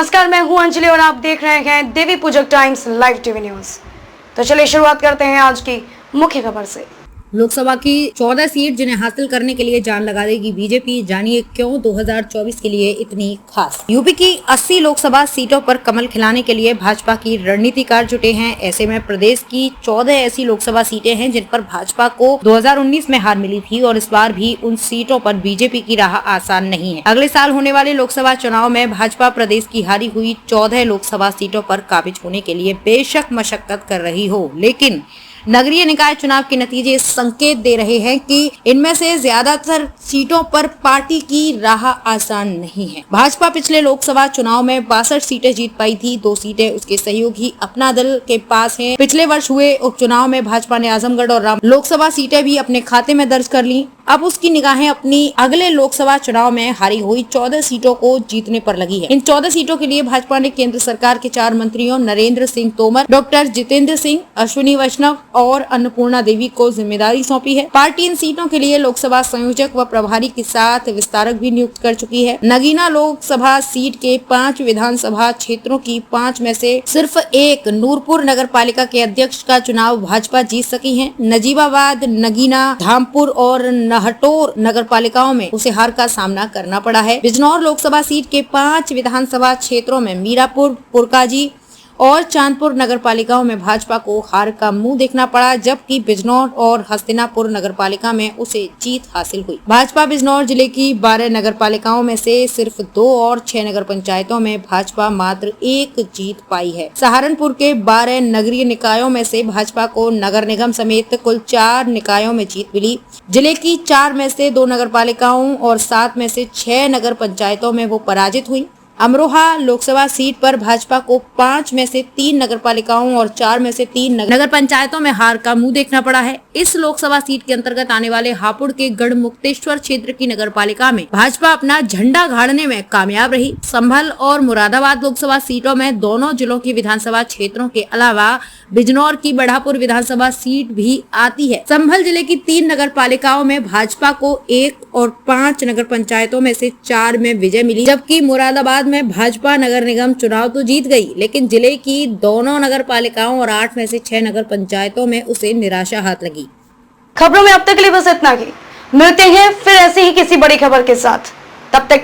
नमस्कार, मैं हूं अंजलि और आप देख रहे हैं देवी पूजक टाइम्स लाइव टीवी न्यूज। तो चलिए शुरुआत करते हैं आज की मुख्य खबर से। लोकसभा की 14 सीट जिन्हें हासिल करने के लिए जान लगा देगी बीजेपी, जानिए क्यों 2024 के लिए इतनी खास। यूपी की 80 लोकसभा सीटों पर कमल खिलाने के लिए भाजपा की रणनीतिकार जुटे हैं। ऐसे में प्रदेश की 14 ऐसी लोकसभा सीटें हैं जिन पर भाजपा को 2019 में हार मिली थी और इस बार भी उन सीटों पर बीजेपी की राह आसान नहीं है। अगले साल होने वाले लोकसभा चुनाव में भाजपा प्रदेश की हारी हुई 14 लोकसभा सीटों पर काबिज होने के लिए बेशक मशक्कत कर रही हो, लेकिन नगरीय निकाय चुनाव के नतीजे संकेत दे रहे हैं कि इनमें से ज्यादातर सीटों पर पार्टी की राह आसान नहीं है। भाजपा पिछले लोकसभा चुनाव में 62 सीटें जीत पाई थी, 2 सीटें उसके सहयोगी अपना दल के पास हैं। पिछले वर्ष हुए उपचुनाव में भाजपा ने आजमगढ़ और लोकसभा सीटें भी अपने खाते में दर्ज कर ली। अब उसकी निगाहें अपनी अगले लोकसभा चुनाव में हारी हुई 14 सीटों को जीतने पर लगी है। इन 14 सीटों के लिए भाजपा ने केंद्र सरकार के 4 मंत्रियों नरेंद्र सिंह तोमर, डॉक्टर जितेंद्र सिंह, अश्विनी वैष्णव और अन्नपूर्णा देवी को जिम्मेदारी सौंपी है। पार्टी इन सीटों के लिए लोकसभा संयोजक व प्रभारी के साथ विस्तारक भी नियुक्त कर चुकी है। नगीना लोकसभा सीट के 5 विधानसभा क्षेत्रों की 5 में से सिर्फ एक नूरपुर नगर पालिका के अध्यक्ष का चुनाव भाजपा जीत सकी है। नजीबाबाद, नगीना, धामपुर और नहटोर नगर पालिकाओं में उसे हार का सामना करना पड़ा है। बिजनौर लोकसभा सीट के 5 विधानसभा क्षेत्रों में मीरापुर, पुरकाजी और चांदपुर नगर पालिकाओं में भाजपा को हार का मुंह देखना पड़ा, जबकि बिजनौर और हस्तिनापुर नगर पालिका में उसे जीत हासिल हुई। भाजपा बिजनौर जिले की 12 नगर पालिकाओं में से सिर्फ 2 और 6 नगर पंचायतों में भाजपा मात्र 1 जीत पाई है। सहारनपुर के 12 नगरीय निकायों में से भाजपा को नगर निगम समेत कुल 4 निकायों में जीत मिली। जिले की 4 में से 2 नगर पालिकाओं और 7 में से 6 नगर पंचायतों में वो पराजित हुई। अमरोहा लोकसभा सीट पर भाजपा को 5 में से 3 नगर पालिकाओं और 4 में से 3 नगर पंचायतों में हार का मुंह देखना पड़ा है। इस लोकसभा सीट के अंतर्गत आने वाले हापुड़ के गढ़मुक्तेश्वर क्षेत्र की नगर पालिका में भाजपा अपना झंडा गाड़ने में कामयाब रही। संभल और मुरादाबाद लोकसभा सीटों में दोनों जिलों की विधानसभा क्षेत्रों के अलावा बिजनौर की बढ़ापुर विधानसभा सीट भी आती है। संभल जिले की 3 नगर पालिकाओं में भाजपा को 1 और 5 नगर पंचायतों में से 4 में विजय मिली, जबकि मुरादाबाद में भाजपा नगर निगम चुनाव तो जीत गई, लेकिन जिले की दोनों नगर पालिकाओं और 8 में से 6 नगर पंचायतों में उसे निराशा हाथ लगी। खबरों में अब तक के लिए बस इतना ही। मिलते हैं फिर ऐसी ही किसी बड़ी खबर के साथ। तब तक